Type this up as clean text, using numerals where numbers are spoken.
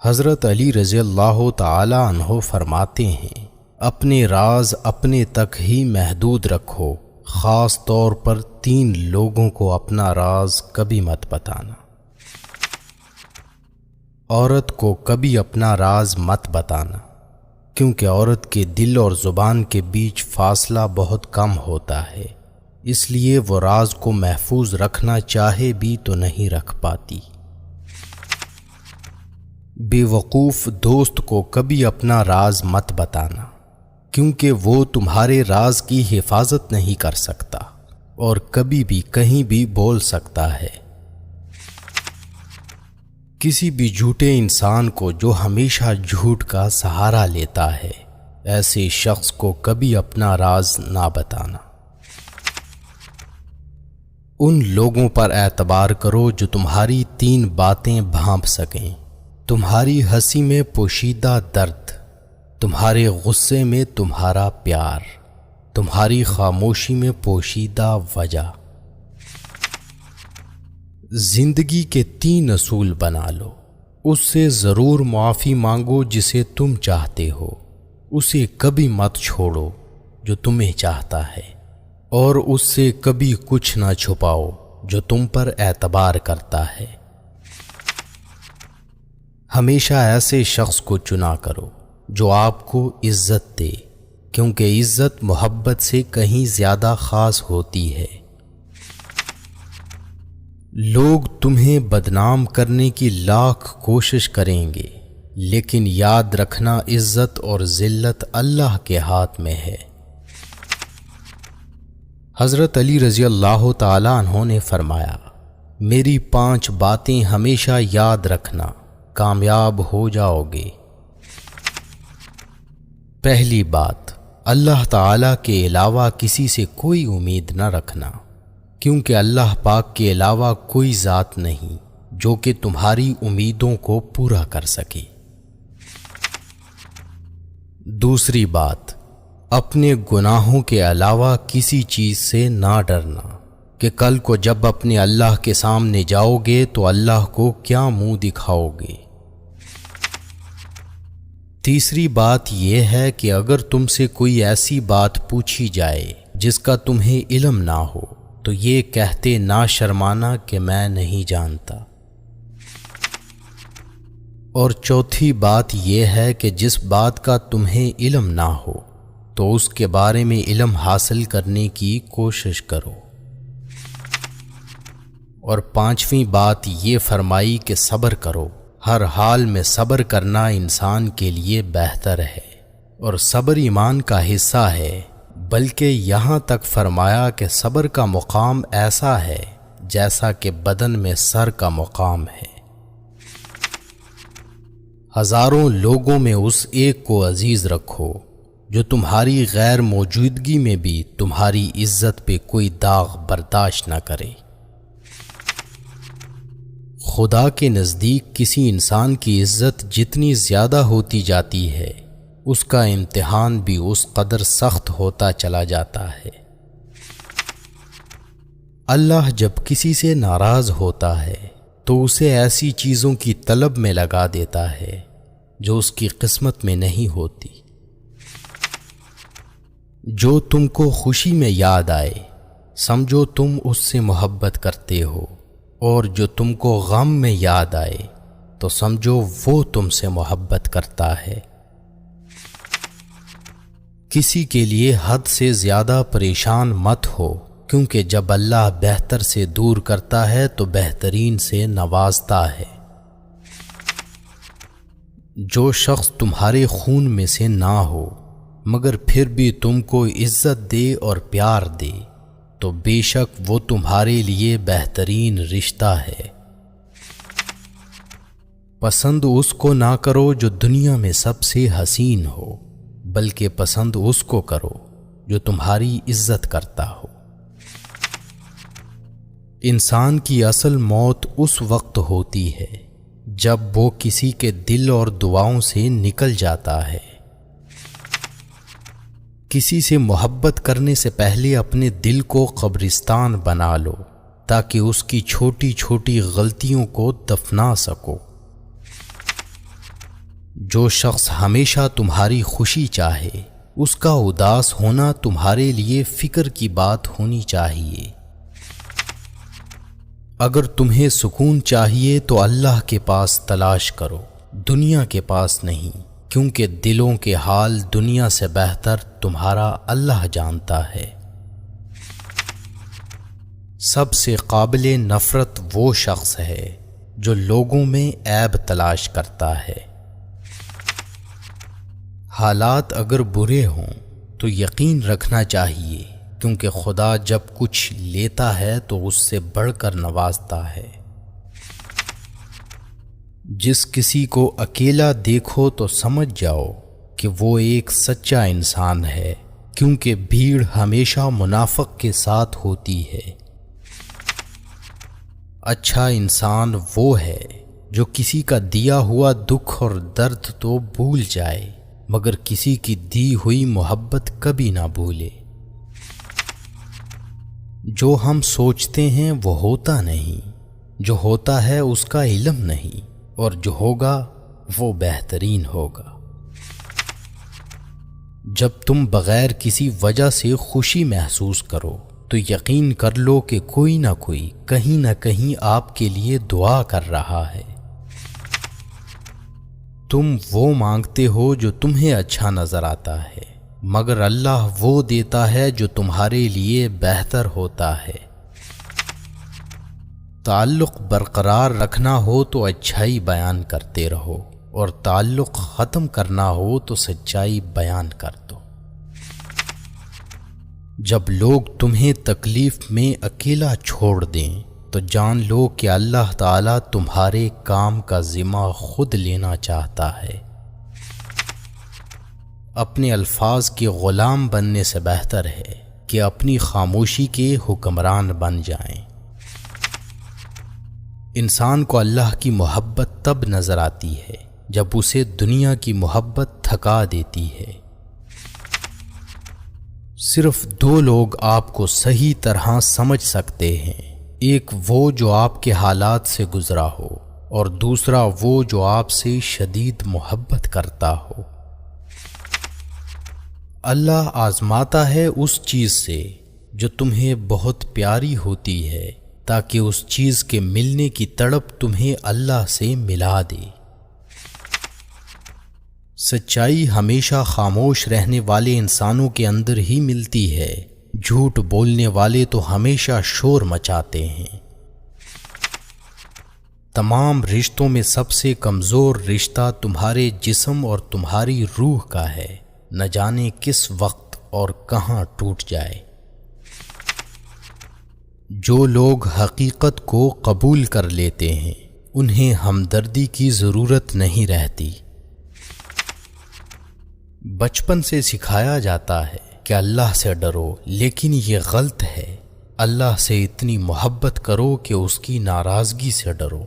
حضرت علی رضی اللہ تعالی عنہ فرماتے ہیں، اپنے راز اپنے تک ہی محدود رکھو، خاص طور پر 3 لوگوں کو اپنا راز کبھی مت بتانا۔ عورت کو کبھی اپنا راز مت بتانا، کیونکہ عورت کے دل اور زبان کے بیچ فاصلہ بہت کم ہوتا ہے، اس لیے وہ راز کو محفوظ رکھنا چاہے بھی تو نہیں رکھ پاتی۔ بے وقوف دوست کو کبھی اپنا راز مت بتانا، کیونکہ وہ تمہارے راز کی حفاظت نہیں کر سکتا اور کبھی بھی کہیں بھی بول سکتا ہے۔ کسی بھی جھوٹے انسان کو جو ہمیشہ جھوٹ کا سہارا لیتا ہے، ایسے شخص کو کبھی اپنا راز نہ بتانا۔ ان لوگوں پر اعتبار کرو جو تمہاری 3 باتیں بھانپ سکیں: تمہاری ہنسی میں پوشیدہ درد، تمہارے غصے میں تمہارا پیار، تمہاری خاموشی میں پوشیدہ وجہ۔ زندگی کے 3 اصول بنا لو۔ اس سے ضرور معافی مانگو جسے تم چاہتے ہو، اسے کبھی مت چھوڑو جو تمہیں چاہتا ہے، اور اس سے کبھی کچھ نہ چھپاؤ جو تم پر اعتبار کرتا ہے۔ ہمیشہ ایسے شخص کو چنا کرو جو آپ کو عزت دے، کیونکہ عزت محبت سے کہیں زیادہ خاص ہوتی ہے۔ لوگ تمہیں بدنام کرنے کی لاکھ کوشش کریں گے، لیکن یاد رکھنا عزت اور ذلت اللہ کے ہاتھ میں ہے۔ حضرت علی رضی اللہ تعالی عنہ نے فرمایا، میری 5 باتیں ہمیشہ یاد رکھنا، کامیاب ہو جاؤ گے۔ پہلی بات، اللہ تعالیٰ کے علاوہ کسی سے کوئی امید نہ رکھنا، کیونکہ اللہ پاک کے علاوہ کوئی ذات نہیں جو کہ تمہاری امیدوں کو پورا کر سکے۔ دوسری بات، اپنے گناہوں کے علاوہ کسی چیز سے نہ ڈرنا کہ کل کو جب اپنے اللہ کے سامنے جاؤ گے تو اللہ کو کیا منہ دکھاؤ گے۔ تیسری بات یہ ہے کہ اگر تم سے کوئی ایسی بات پوچھی جائے جس کا تمہیں علم نہ ہو تو یہ کہتے نہ شرمانا کہ میں نہیں جانتا۔ اور چوتھی بات یہ ہے کہ جس بات کا تمہیں علم نہ ہو تو اس کے بارے میں علم حاصل کرنے کی کوشش کرو۔ اور 5ویں بات یہ فرمائی کہ صبر کرو، ہر حال میں صبر کرنا انسان کے لیے بہتر ہے، اور صبر ایمان کا حصہ ہے، بلکہ یہاں تک فرمایا کہ صبر کا مقام ایسا ہے جیسا کہ بدن میں سر کا مقام ہے۔ ہزاروں لوگوں میں اس ایک کو عزیز رکھو جو تمہاری غیر موجودگی میں بھی تمہاری عزت پہ کوئی داغ برداشت نہ کرے۔ خدا کے نزدیک کسی انسان کی عزت جتنی زیادہ ہوتی جاتی ہے، اس کا امتحان بھی اس قدر سخت ہوتا چلا جاتا ہے۔ اللہ جب کسی سے ناراض ہوتا ہے تو اسے ایسی چیزوں کی طلب میں لگا دیتا ہے جو اس کی قسمت میں نہیں ہوتی۔ جو تم کو خوشی میں یاد آئے سمجھو تم اس سے محبت کرتے ہو، اور جو تم کو غم میں یاد آئے تو سمجھو وہ تم سے محبت کرتا ہے۔ کسی کے لیے حد سے زیادہ پریشان مت ہو، کیونکہ جب اللہ بہتر سے دور کرتا ہے تو بہترین سے نوازتا ہے۔ جو شخص تمہارے خون میں سے نہ ہو مگر پھر بھی تم کو عزت دے اور پیار دے تو بے شک وہ تمہارے لیے بہترین رشتہ ہے۔ پسند اس کو نہ کرو جو دنیا میں سب سے حسین ہو، بلکہ پسند اس کو کرو جو تمہاری عزت کرتا ہو۔ انسان کی اصل موت اس وقت ہوتی ہے جب وہ کسی کے دل اور دعاؤں سے نکل جاتا ہے۔ کسی سے محبت کرنے سے پہلے اپنے دل کو قبرستان بنا لو تاکہ اس کی چھوٹی چھوٹی غلطیوں کو دفنا سکو۔ جو شخص ہمیشہ تمہاری خوشی چاہے اس کا اداس ہونا تمہارے لیے فکر کی بات ہونی چاہیے۔ اگر تمہیں سکون چاہیے تو اللہ کے پاس تلاش کرو، دنیا کے پاس نہیں، کیونکہ دلوں کے حال دنیا سے بہتر تمہارا اللہ جانتا ہے۔ سب سے قابل نفرت وہ شخص ہے جو لوگوں میں عیب تلاش کرتا ہے۔ حالات اگر برے ہوں تو یقین رکھنا چاہیے، کیونکہ خدا جب کچھ لیتا ہے تو اس سے بڑھ کر نوازتا ہے۔ جس کسی کو اکیلا دیکھو تو سمجھ جاؤ کہ وہ ایک سچا انسان ہے، کیونکہ بھیڑ ہمیشہ منافق کے ساتھ ہوتی ہے۔ اچھا انسان وہ ہے جو کسی کا دیا ہوا دکھ اور درد تو بھول جائے، مگر کسی کی دی ہوئی محبت کبھی نہ بھولے۔ جو ہم سوچتے ہیں وہ ہوتا نہیں، جو ہوتا ہے اس کا علم نہیں، اور جو ہوگا وہ بہترین ہوگا۔ جب تم بغیر کسی وجہ سے خوشی محسوس کرو تو یقین کر لو کہ کوئی نہ کوئی کہیں نہ کہیں آپ کے لیے دعا کر رہا ہے۔ تم وہ مانگتے ہو جو تمہیں اچھا نظر آتا ہے، مگر اللہ وہ دیتا ہے جو تمہارے لیے بہتر ہوتا ہے۔ تعلق برقرار رکھنا ہو تو اچھائی بیان کرتے رہو، اور تعلق ختم کرنا ہو تو سچائی بیان کر دو۔ جب لوگ تمہیں تکلیف میں اکیلا چھوڑ دیں تو جان لو کہ اللہ تعالیٰ تمہارے کام کا ذمہ خود لینا چاہتا ہے۔ اپنے الفاظ کے غلام بننے سے بہتر ہے کہ اپنی خاموشی کے حکمران بن جائیں۔ انسان کو اللہ کی محبت تب نظر آتی ہے جب اسے دنیا کی محبت تھکا دیتی ہے۔ صرف دو لوگ آپ کو صحیح طرح سمجھ سکتے ہیں، ایک وہ جو آپ کے حالات سے گزرا ہو، اور دوسرا وہ جو آپ سے شدید محبت کرتا ہو۔ اللہ آزماتا ہے اس چیز سے جو تمہیں بہت پیاری ہوتی ہے، تاکہ اس چیز کے ملنے کی تڑپ تمہیں اللہ سے ملا دے۔ سچائی ہمیشہ خاموش رہنے والے انسانوں کے اندر ہی ملتی ہے، جھوٹ بولنے والے تو ہمیشہ شور مچاتے ہیں۔ تمام رشتوں میں سب سے کمزور رشتہ تمہارے جسم اور تمہاری روح کا ہے، نہ جانے کس وقت اور کہاں ٹوٹ جائے۔ جو لوگ حقیقت کو قبول کر لیتے ہیں انہیں ہمدردی کی ضرورت نہیں رہتی۔ بچپن سے سکھایا جاتا ہے کہ اللہ سے ڈرو، لیکن یہ غلط ہے۔ اللہ سے اتنی محبت کرو کہ اس کی ناراضگی سے ڈرو۔